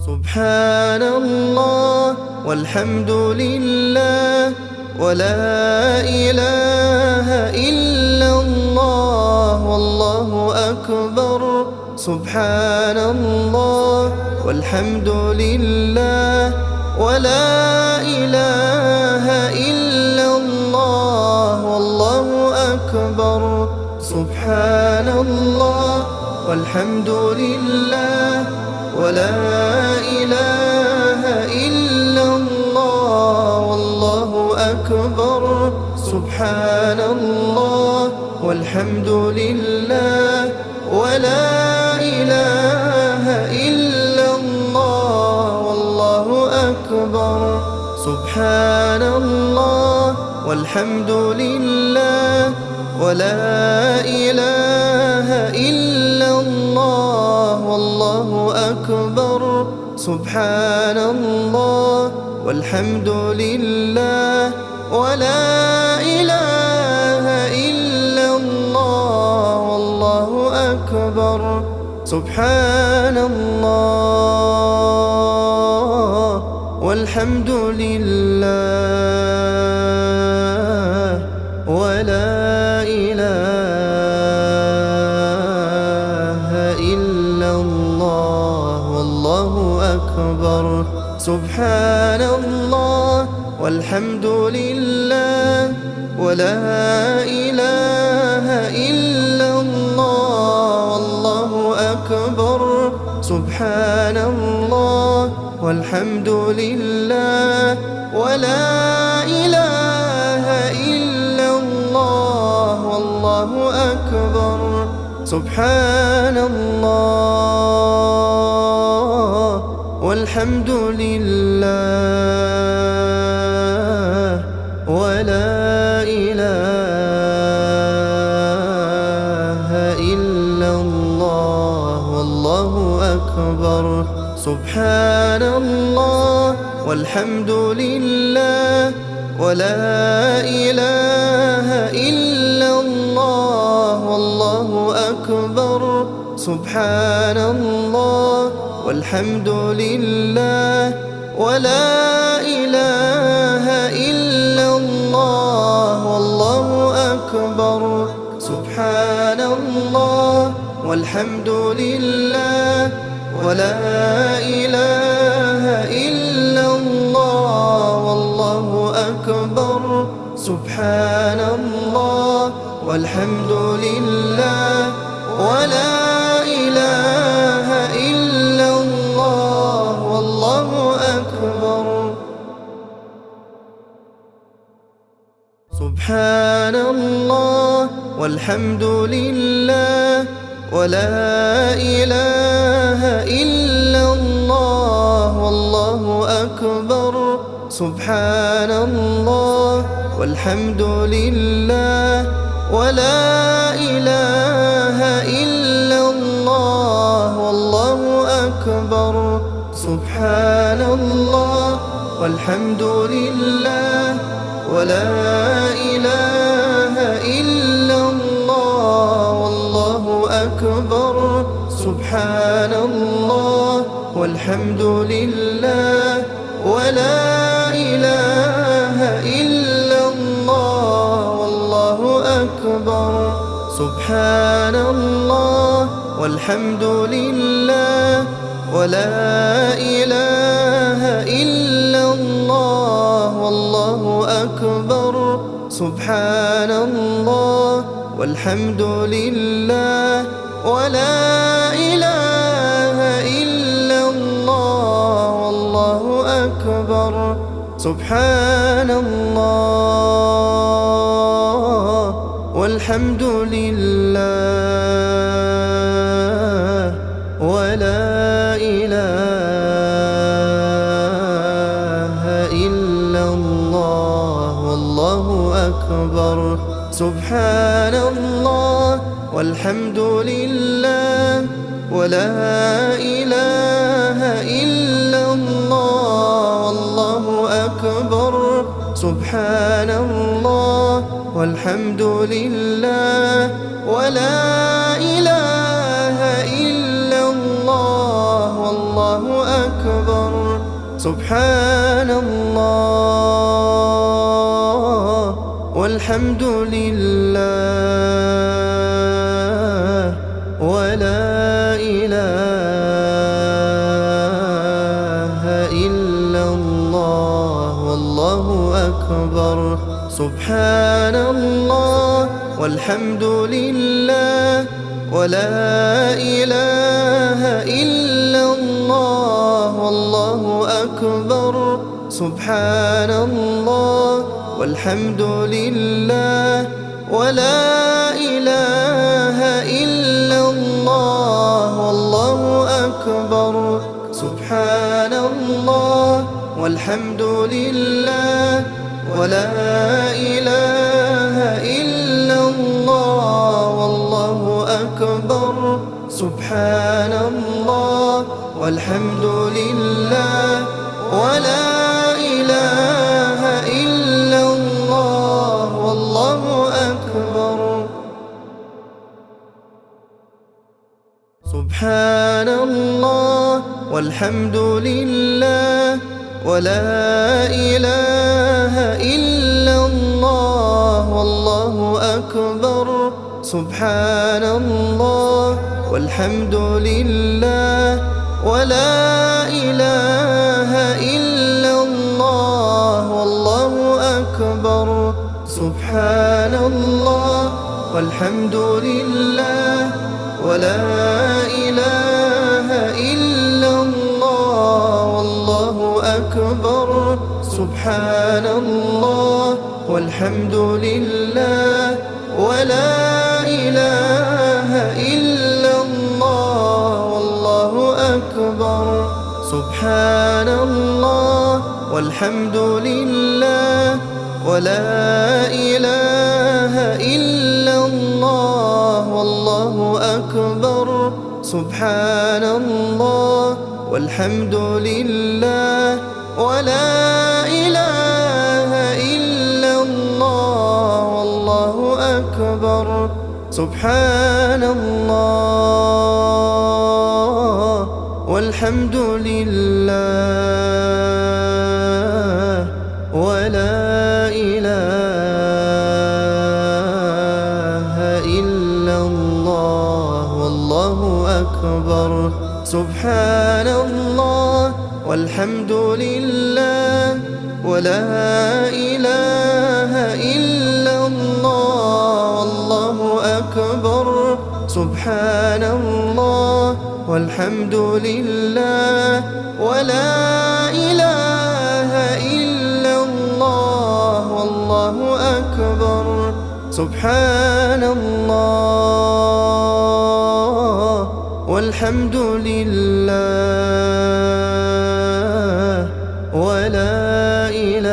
سبحان الله والحمد لله ولا إله إلا الله والله أكبر. سبحان الله والحمد لله ولا إله إلا الله والله أكبر. سبحان الله والحمد لله ولا إله إلا الله والله أكبر. سبحان الله والحمد لله ولا إله إلا الله والله أكبر. سبحان الله والحمد لله ولا إله إلا الله والله أكبر. سبحان الله والحمد لله ولا إله إلا الله والله أكبر. سبحان الله والحمد لله ولا إله إلا الله والله أكبر. سبحان الله والحمد لله ولا إله إلا الله والله أكبر. سبحان الله والحمد لله ولا إله إلا الله والله أكبر. سبحان الله والحمد لله ولا إله إلا الله والله أكبر. سبحان الله والحمد لله ولا إله إلا الله والله أكبر. سبحان الله والحمد لله ولا إله إلا الله والله أكبر. سبحان الله والحمد لله ولا إله إلا الله والله أكبر. سبحان الله والحمد لله ولا إله إلا الله والله أكبر. سبحان الله والحمد لله ولا إله إلا الله والله أكبر. سبحان الله والحمد لله ولا إله إلا الله والله أكبر. سبحان الله والحمد لله ولا إله إلا الله والله أكبر. سبحان الله والحمد لله ولا إله إلا الله والله أكبر. سبحان الله والحمد لله ولا إله إلا الله والله أكبر. سبحان الله والحمد لله ولا إله إلا الله والله أكبر. سبحان الله والحمد لله ولا إله إلا الله والله أكبر. سبحان الله والحمد لله ولا إله إلا الله والله أكبر. سبحان الله والحمد لله ولا إله إلا الله والله أكبر. أكبر سبحان الله والحمد لله ولا إله إلا الله والله أكبر سبحان الله والحمد لله ولا إله إلا الله والله أكبر سبحان الله والحمد لله ولا إله إلا الله والله أكبر سبحان الله والحمد لله ولا إله إلا الله والله أكبر سبحان الله والحمد لله ولا إله إلا الله والله أكبر سبحان الله والحمد لله ولا إله إلا الله والله أكبر سبحان الله والحمد لله ولا إله إلا الله والله أكبر سبحان الله والحمد لله ولا إله إلا الله والله أكبر سبحان الله والحمد لله ولا إله إلا الله والله أكبر سبحان الله والحمد لله ولا إله إلا الله والله أكبر سبحان الله والحمد لله ولا إله إلا الله والله أكبر سبحان الله والحمد لله ولا إله إلا الله والله أكبر سبحان الله والحمد لله ولا إله إلا الله والله أكبر سبحان الله والحمد لله ولا إله إلا الله والله أكبر سبحان الله والحمد لله ولا إله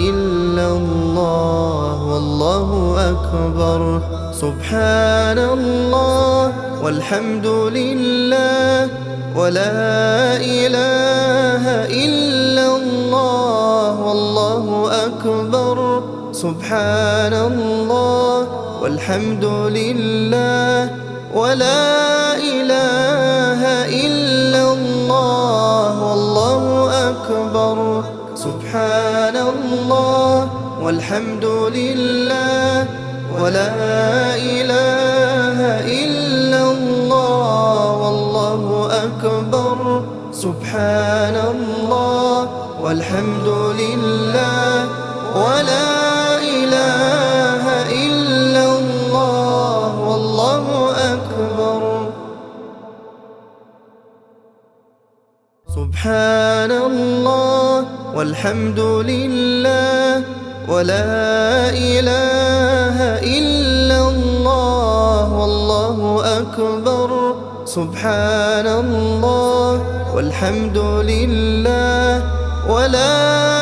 إلا الله والله أكبر سبحان الله والحمد لله ولا إله إلا الله والله أكبر سبحان الله والحمد لله ولا إله إلا الله والله أكبر سبحان الله والحمد لله ولا إله إلا الله والله أكبر سبحان الله والحمد لله ولا إله إلا الله والله أكبر سبحان الله والحمد لله ولا إله إلا الله والله أكبر سبحان الله والحمد لله ولا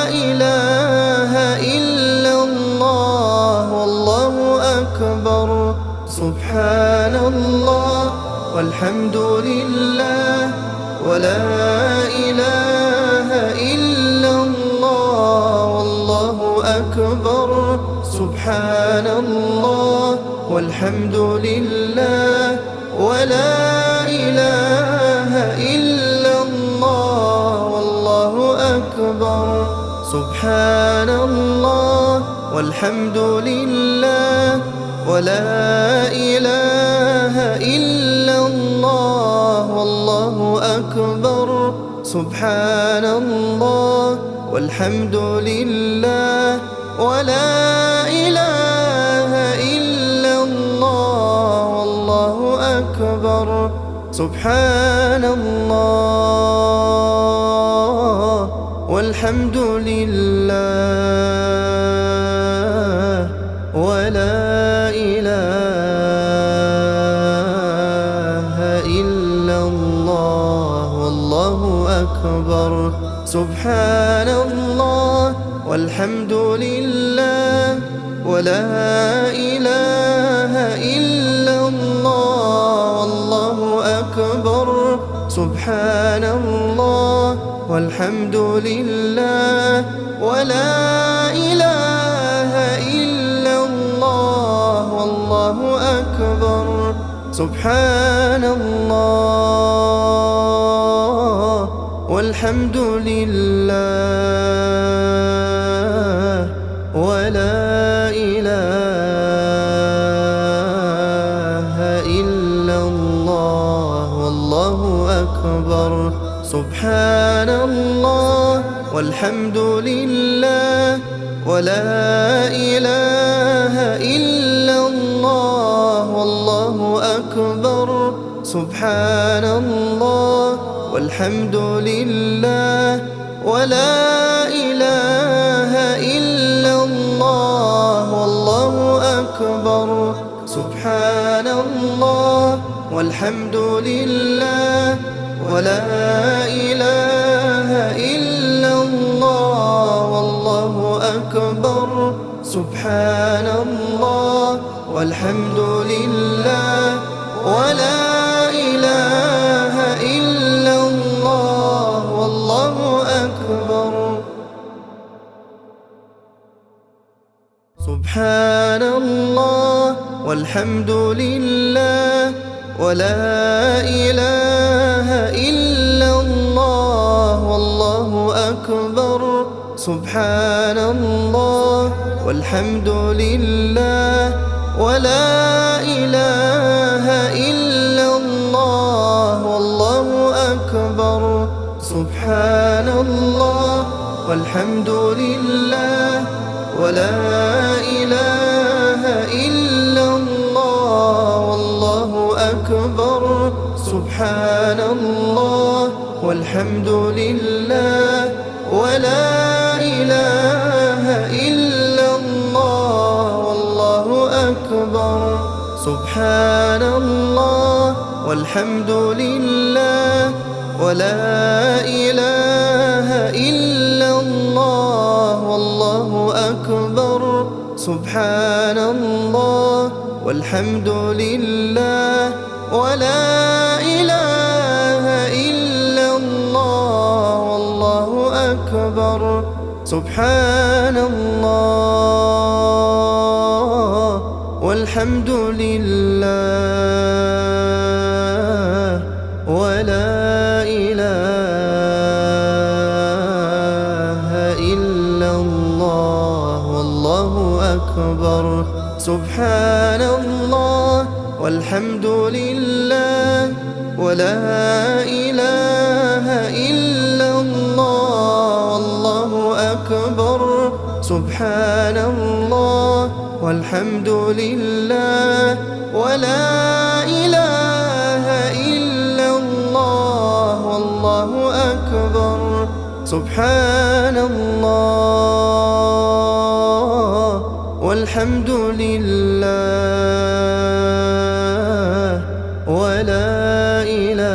إله إلا الله والله أكبر سبحان الله والحمد لله ولا إله إلا الله والله أكبر سبحان الله والحمد لله ولا إله أكبر سبحان الله والحمد لله ولا إله إلا الله والله أكبر سبحان الله والحمد لله ولا إله إلا الله والله أكبر سبحان الله والحمد لله ولا إله إلا الله والله أكبر سبحان الله والحمد لله ولا إله إلا الله والله أكبر سبحان الله والحمد لله ولا إله إلا الله والله أكبر سبحان الله والحمد لله ولا إله إلا الله والله أكبر سبحان الله والحمد لله ولا إله إلا الله والله أكبر سبحان الله والحمد لله ولا إله إلا الله والله أكبر سبحان الله والحمد لله ولا إله إلا الله والله أكبر سبحان الله والحمد لله ولا إله إلا الله والله أكبر سبحان الله والحمد لله ولا إله إلا الله والله أكبر سبحان الله والحمد لله ولا إله إلا الله والله أكبر سبحان الله والحمد لله ولا إله إلا الله والله أكبر سبحان الله والحمد لله ولا إله إلا الله والله أكبر سبحان الله والحمد لله ولا إله إلا الله والله أكبر سبحان الله والحمد لله ولا إله إلا الله والله أكبر سبحان الله والحمد لله ولا إله إلا الله والله أكبر سبحان الله والحمد لله ولا إله إلا الله والله أكبر سبحان الله والحمد لله ولا إله إلا الله والله أكبر سبحان الله والحمد لله ولا إله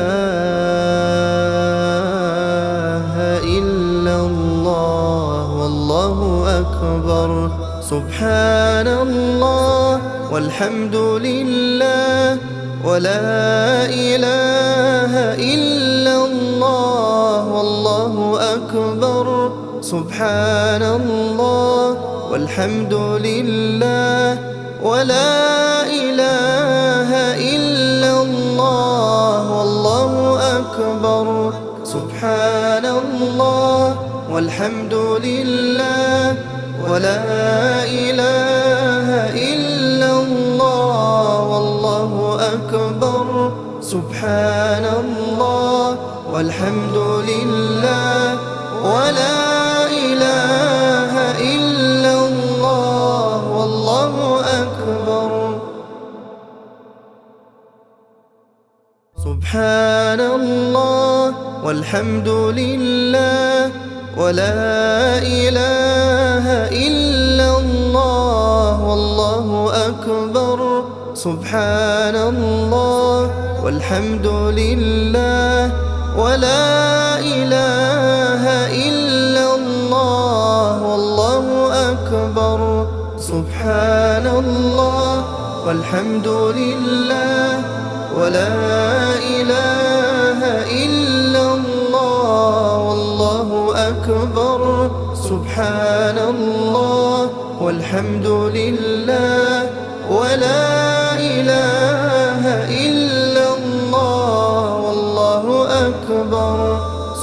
إلا الله والله أكبر سبحان الله والحمد لله ولا إله إلا الله والله أكبر سبحان الله والحمد لله ولا إله إلا الله والله أكبر سبحان الله والحمد لله ولا إله إلا الله والله أكبر سبحان الله والحمد لله ولا إله إلا الله والله أكبر سبحان الله والحمد لله ولا إله إلا الله والله أكبر سبحان الله والحمد لله ولا إله إلا الله والله أكبر سبحان الله والحمد لله ولا إله إلا الله والله أكبر سبحان الله والحمد لله ولا إله إلا الله والله أكبر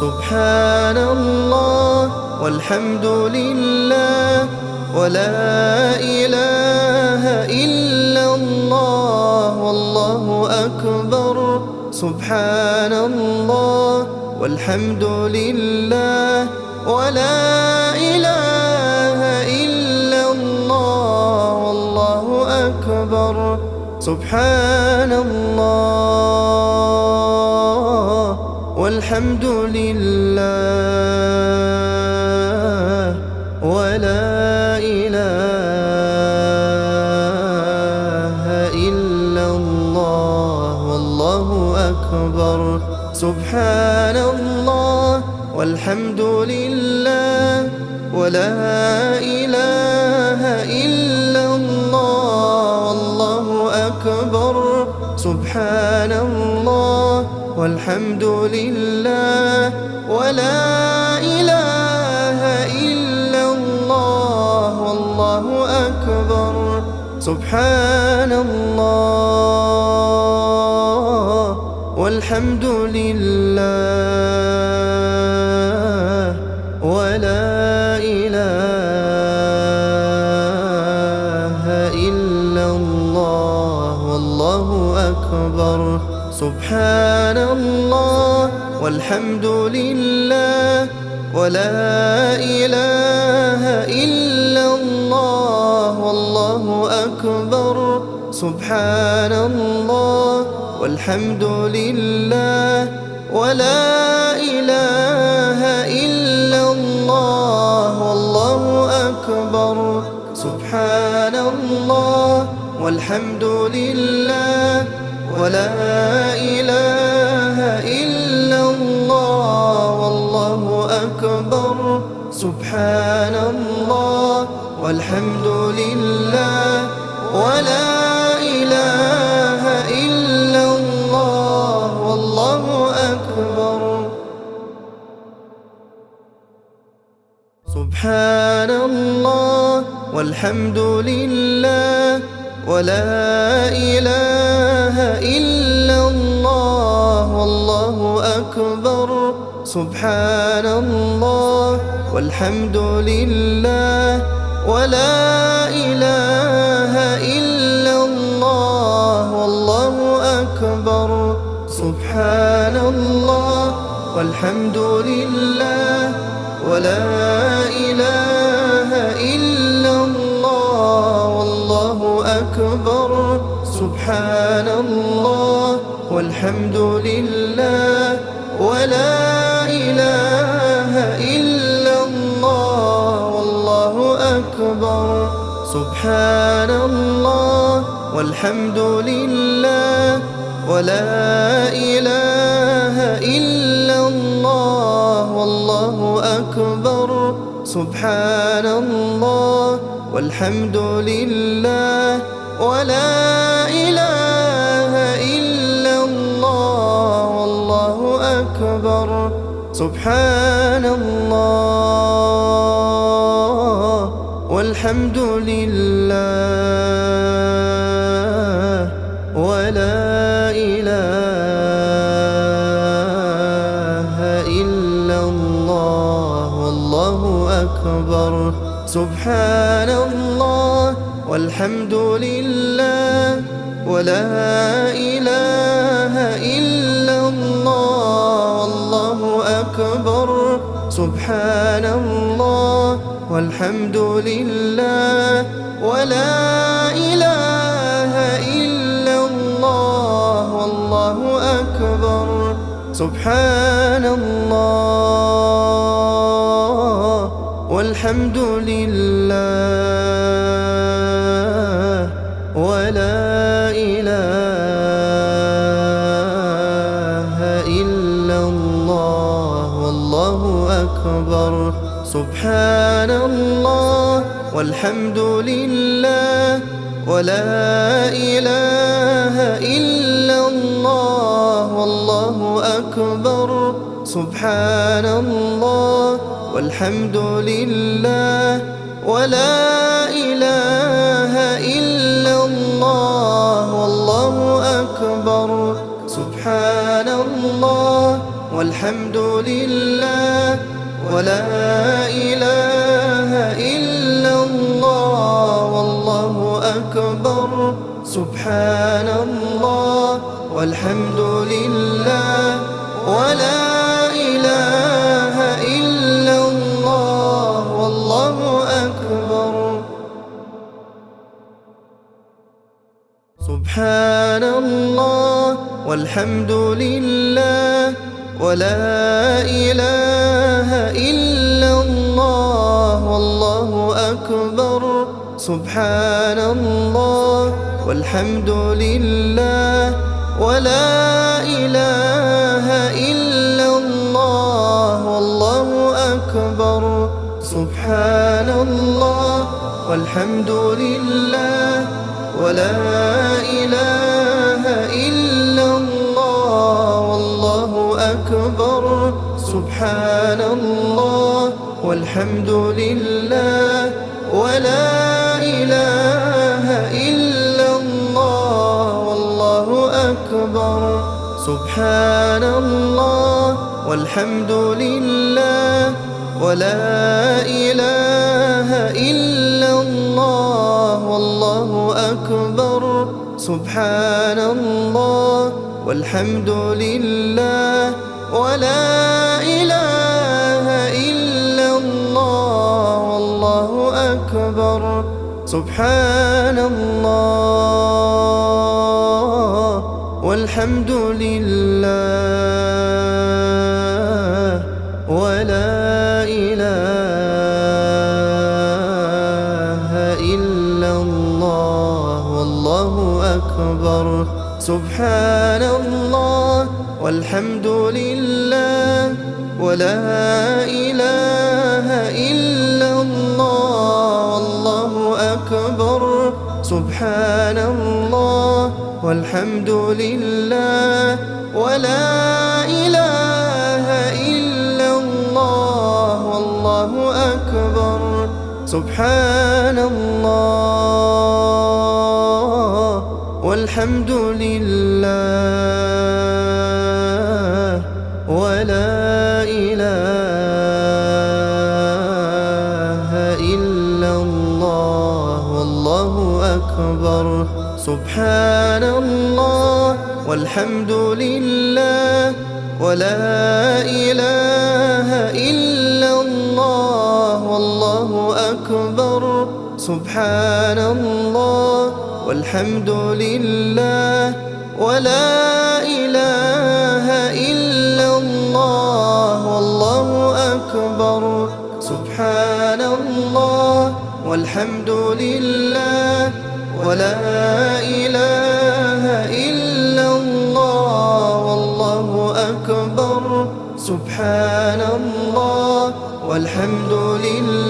سبحان الله والحمد لله ولا إله إلا الله والله أكبر سبحان الله والحمد لله ولا إله إلا الله والله أكبر سبحان الله والحمد لله ولا إله إلا الله والله أكبر سبحان الله والحمد لله ولا إله إلا الله والله أكبر سبحان الله والحمد لله ولا إله إلا الله والله أكبر سبحان الله والحمد لله ولا إله إلا الله والله أكبر سبحان الله والحمد لله ولا إله إلا الله والله أكبر سبحان الله والحمد لله ولا إله إلا الله والله أكبر سبحان الله والحمد لله ولا إله إلا الله والله أكبر سبحان الله والحمد لله ولا إله إلا الله والله أكبر سبحان الله والحمد لله ولا إله إلا الله والله أكبر سبحان الله والحمد لله ولا إله إلا الله والله أكبر سبحان الله والحمد لله ولا إله إلا الله والله أكبر سبحان الله والحمد لله ولا إله إلا الله والله أكبر سبحان الله والحمد لله ولا إله إلا الله والله أكبر سبحان الله والحمد لله ولا إله إلا الله والله أكبر سبحان الله والحمد لله ولا إله إلا سبحان الله والحمد لله ولا إله إلا الله والله أكبر سبحان الله والحمد لله ولا إله إلا الله والله أكبر سبحان الله والحمد لله ولا إله إلا الله والله أكبر سبحان الله والحمد لله ولا إله إلا الله والله أكبر سبحان الله والحمد لله ولا إله إلا الله والله أكبر سبحان الله والحمد لله ولا إله إلا الله والله أكبر سبحان الله والحمد لله ولا إله إلا الله والله أكبر سبحان الله والحمد لله ولا إله إلا الله والله أكبر سبحان الله والحمد لله ولا إله إلا الله والله أكبر سبحان الله والحمد لله ولا إله إلا الله والله أكبر سبحان الله والحمد لله ولا إله إلا الله والله أكبر سبحان الله والحمد لله ولا إله إلا الله والله أكبر سبحان الله والحمد لله ولا إله إلا الله والله أكبر سبحان الله والحمد لله ولا إله إلا الله والله أكبر سبحان الله والحمد لله ولا إله إلا الله والله أكبر سبحان الله والحمد لله ولا إله إلا الله والله أكبر سبحان الله والحمد لله ولا إله إلا الله والله أكبر سبحان الله والحمد لله ولا إله إلا الله والله أكبر سبحان الله والحمد لله ولا إله إلا الله والله أكبر سبحان الله والحمد لله ولا إله إلا الله والله أكبر سبحان الله والحمد لله